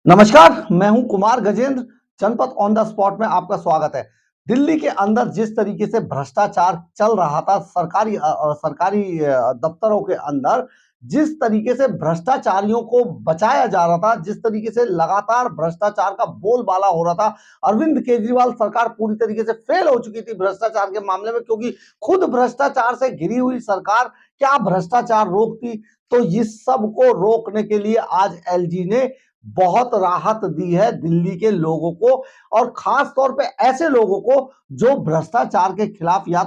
नमस्कार, मैं हूं कुमार गजेंद्र। जनपद ऑन द स्पॉट में आपका स्वागत है। दिल्ली के अंदर जिस तरीके से भ्रष्टाचार चल रहा था सरकारी दफ्तरों के अंदर, जिस तरीके से भ्रष्टाचारियों को बचाया जा रहा था, जिस तरीके से लगातार भ्रष्टाचार का बोलबाला हो रहा था, अरविंद केजरीवाल सरकार पूरी तरीके से फेल हो चुकी थी भ्रष्टाचार के मामले में, क्योंकि खुद भ्रष्टाचार से घिरी हुई सरकार क्या भ्रष्टाचार रोकती। तो इस सब को रोकने के लिए आज एलजी ने बहुत राहत दी है दिल्ली के लोगों को, और खास तौर पे ऐसे लोगों को जो भ्रष्टाचार के खिलाफ या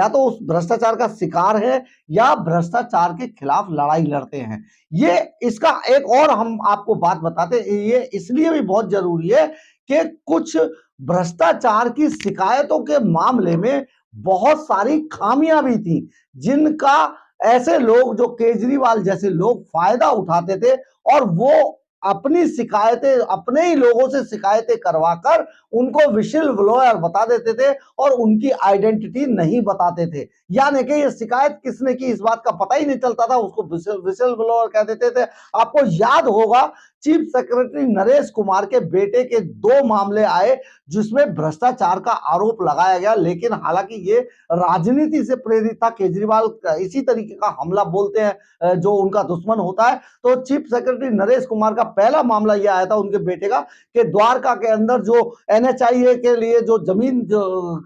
तो उस भ्रष्टाचार का शिकार है या भ्रष्टाचार के खिलाफ लड़ाई लड़ते हैं। ये इसका एक और हम आपको बात बताते हैं, ये इसलिए भी बहुत जरूरी है कि कुछ भ्रष्टाचार की शिकायतों के मामले में बहुत सारी खामियां भी थी, जिनका ऐसे लोग जो केजरीवाल जैसे लोग फायदा उठाते थे, और वो अपनी शिकायतें अपने ही लोगों से शिकायतें करवाकर उनको विशिल ब्लोअर बता देते थे और उनकी आइडेंटिटी नहीं बताते थे। यानी कि ये शिकायत किसने की इस बात का पता ही नहीं चलता था, उसको विशिल ब्लोअर कह देते थे। आपको याद होगा, चीफ सेक्रेटरी नरेश कुमार के बेटे के 2 मामले आए जिसमें भ्रष्टाचार का आरोप लगाया गया, लेकिन हालांकि ये राजनीति से प्रेरित था। केजरीवाल इसी तरीके का हमला बोलते हैं जो उनका दुश्मन होता है। तो चीफ सेक्रेटरी नरेश कुमार का पहला मामला यह आया था उनके बेटे का, कि द्वारका के अंदर जो एनएचआईए के लिए जो जमीन जो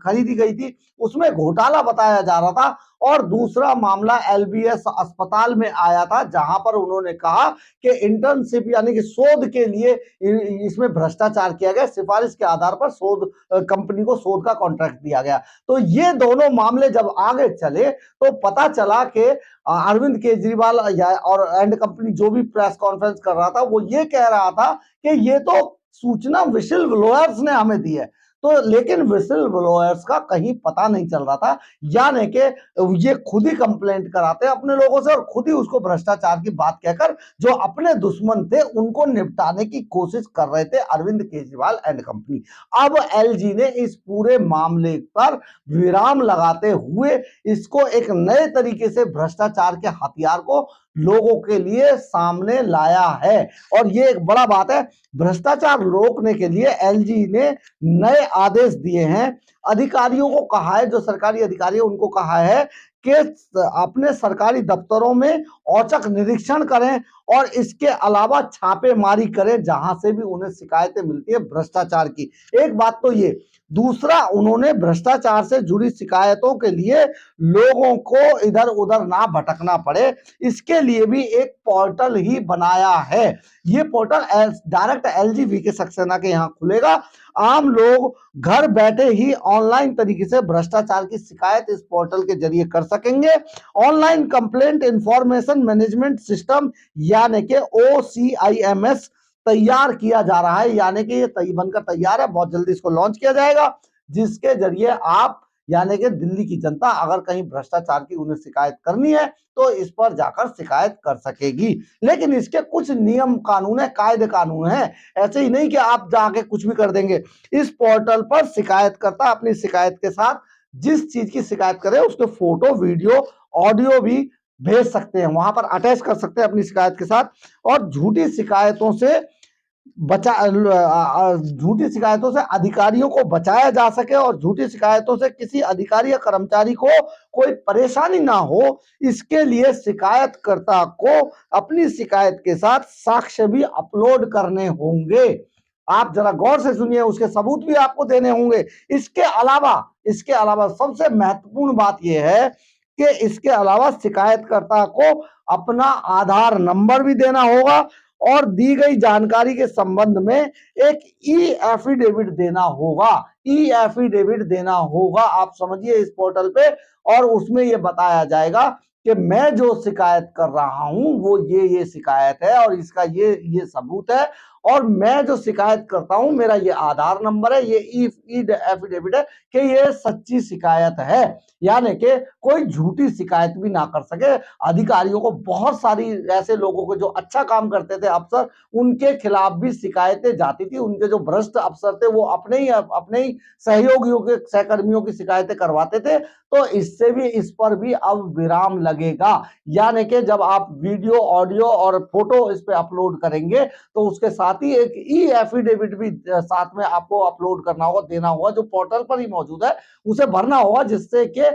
खरीदी गई थी उसमें घोटाला बताया जा रहा था। और दूसरा मामला एलबीएस अस्पताल में आया था, जहां पर उन्होंने कहा कि इंटर्नशिप यानी कि शोध के लिए इसमें भ्रष्टाचार किया गया, सिफारिश के आधार पर शोध कंपनी को शोध का कॉन्ट्रैक्ट दिया गया। तो ये दोनों मामले जब आगे चले तो पता चला कि अरविंद केजरीवाल और एंड कंपनी जो भी प्रेस कॉन्फ्रेंस कर रहा था, वो ये कह रहा था कि ये तो सूचना विशिल ब्लोअर्स ने हमें दी है। तो लेकिन विशिल ब्लोअर्स का कहीं पता नहीं चल रहा था, यानी कि ये खुद ही कंप्लेंट कराते अपने लोगों से और खुद ही उसको भ्रष्टाचार की बात कहकर जो अपने दुश्मन थे उनको निपटाने की कोशिश कर रहे थे अरविंद केजरीवाल एंड कंपनी। अब एलजी ने इस पूरे मामले पर विराम लगाते हुए इसको एक नए तरीके से भ्रष्टाचार के हथियार को लोगों के लिए सामने लाया है। और ये एक बड़ा बात है, भ्रष्टाचार रोकने के लिए एलजी ने नए आदेश दिए हैं। अधिकारियों को कहा है, जो सरकारी अधिकारी है उनको कहा है कि अपने सरकारी दफ्तरों में औचक निरीक्षण करें और इसके अलावा छापेमारी करें जहां से भी उन्हें शिकायतें मिलती है भ्रष्टाचार की। एक बात तो ये, दूसरा उन्होंने भ्रष्टाचार से जुड़ी शिकायतों के लिए लोगों को इधर उधर ना भटकना पड़े, इसके लिए भी एक पोर्टल ही बनाया है। ये पोर्टल डायरेक्ट एलजी के सक्सेना के यहाँ खुलेगा। आम लोग घर बैठे ही ऑनलाइन तरीके से भ्रष्टाचार की शिकायत इस पोर्टल के जरिए कर सकेंगे। Online complaint information management system यानी कि OCIMS तैयार किया जा रहा है, यानी कि ये बनकर तैयार है, बहुत जल्दी इसको लॉन्च किया जाएगा, जिसके जरिए आप यानी कि दिल्ली की जनता अगर कहीं भ्रष्टाचार की उन्हें शिकायत करनी है तो इस पर जाकर शिकायत कर सकेगी। लेकिन इसके कुछ नियम कानून है, कायदे कानून है, ऐसे ही नहीं कि आप जाके कुछ भी कर देंगे। इस पोर्टल पर शिकायतकर्ता अपनी शिकायत के साथ जिस चीज की शिकायत करे उसके फोटो, वीडियो, ऑडियो भी भेज सकते हैं, वहां पर अटैच कर सकते हैं अपनी शिकायत के साथ। और झूठी शिकायतों से अधिकारियों को बचाया जा सके और झूठी शिकायतों से किसी अधिकारी या कर्मचारी को कोई परेशानी ना हो, इसके लिए शिकायतकर्ता को अपनी शिकायत के साथ साक्ष्य भी अपलोड करने होंगे। आप जरा गौर से सुनिए, उसके सबूत भी आपको देने होंगे। इसके अलावा सबसे महत्वपूर्ण बात यह है कि इसके अलावा शिकायतकर्ता को अपना आधार नंबर भी देना होगा और दी गई जानकारी के संबंध में एक ई एफिडेविट देना होगा। आप समझिए इस पोर्टल पे, और उसमें यह बताया जाएगा कि मैं जो शिकायत कर रहा हूं वो ये शिकायत है और इसका ये सबूत है, और मैं जो शिकायत करता हूं मेरा ये आधार नंबर है, ये ई एफिडेविट है कि ये सच्ची शिकायत है। यानी कि कोई झूठी शिकायत भी ना कर सके। अधिकारियों को बहुत सारी ऐसे लोगों को जो अच्छा काम करते थे अफसर, उनके खिलाफ भी शिकायतें जाती थी। उनके जो भ्रष्ट अफसर थे वो अपने ही सहयोगियों के सहकर्मियों की शिकायतें करवाते थे। तो इस पर भी अब विराम लग लगेगा। यानी कि जब आप वीडियो, ऑडियो और फोटो इस पे अपलोड करेंगे तो उसके साथ ही एक ई एफिडेविट भी साथ में आपको अपलोड करना होगा, देना होगा, जो पोर्टल पर ही मौजूद है, उसे भरना होगा, जिससे कि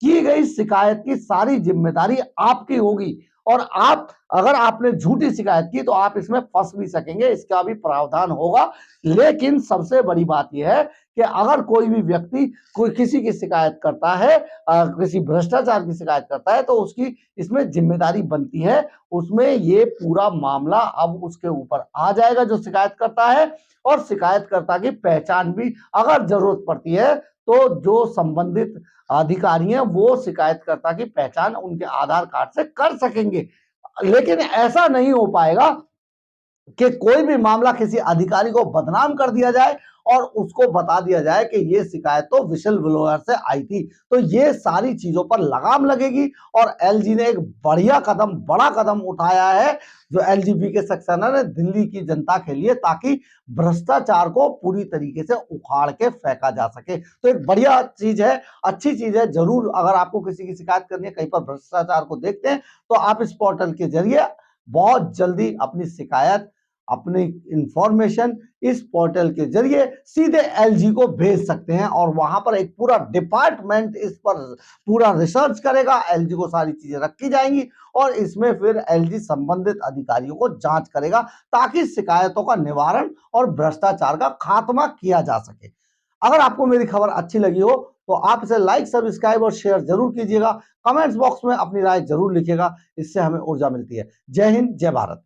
की गई शिकायत की सारी जिम्मेदारी आपकी होगी। और आप, अगर आपने झूठी शिकायत की तो आप इसमें फंस भी सकेंगे, इसका भी प्रावधान होगा। लेकिन सबसे बड़ी बात यह है कि अगर कोई भी व्यक्ति कोई किसी की शिकायत करता है, किसी भ्रष्टाचार की शिकायत करता है, तो उसकी इसमें जिम्मेदारी बनती है। उसमें ये पूरा मामला अब उसके ऊपर आ जाएगा जो शिकायत करता है, और शिकायतकर्ता की पहचान भी अगर जरूरत पड़ती है तो जो संबंधित अधिकारी हैं वो शिकायतकर्ता की पहचान उनके आधार कार्ड से कर सकेंगे। लेकिन ऐसा नहीं हो पाएगा कि कोई भी मामला किसी अधिकारी को बदनाम कर दिया जाए और उसको बता दिया जाए कि ये शिकायत तो विशल ब्लोअर से आई थी। तो ये सारी चीजों पर लगाम लगेगी, और एलजी ने एक बढ़िया कदम, बड़ा कदम उठाया है जो एलजीबी के सक्सेना ने दिल्ली की जनता के लिए, ताकि भ्रष्टाचार को पूरी तरीके से उखाड़ के फेंका जा सके। तो एक बढ़िया चीज है, अच्छी चीज है। जरूर अगर आपको किसी की शिकायत करनी है, कहीं पर भ्रष्टाचार को देखते हैं, तो आप इस पोर्टल के जरिए बहुत जल्दी अपनी शिकायत, अपनी इंफॉर्मेशन इस पोर्टल के जरिए सीधे एलजी को भेज सकते हैं, और वहां पर एक पूरा डिपार्टमेंट इस पर पूरा रिसर्च करेगा। एलजी को सारी चीजें रखी जाएंगी, और इसमें फिर एलजी संबंधित अधिकारियों को जांच करेगा, ताकि शिकायतों का निवारण और भ्रष्टाचार का खात्मा किया जा सके। अगर आपको मेरी खबर अच्छी लगी हो तो आप इसे लाइक, सब्सक्राइब और शेयर जरूर कीजिएगा। कमेंट्स बॉक्स में अपनी राय जरूर लिखिएगा, इससे हमें ऊर्जा मिलती है। जय हिंद, जय भारत।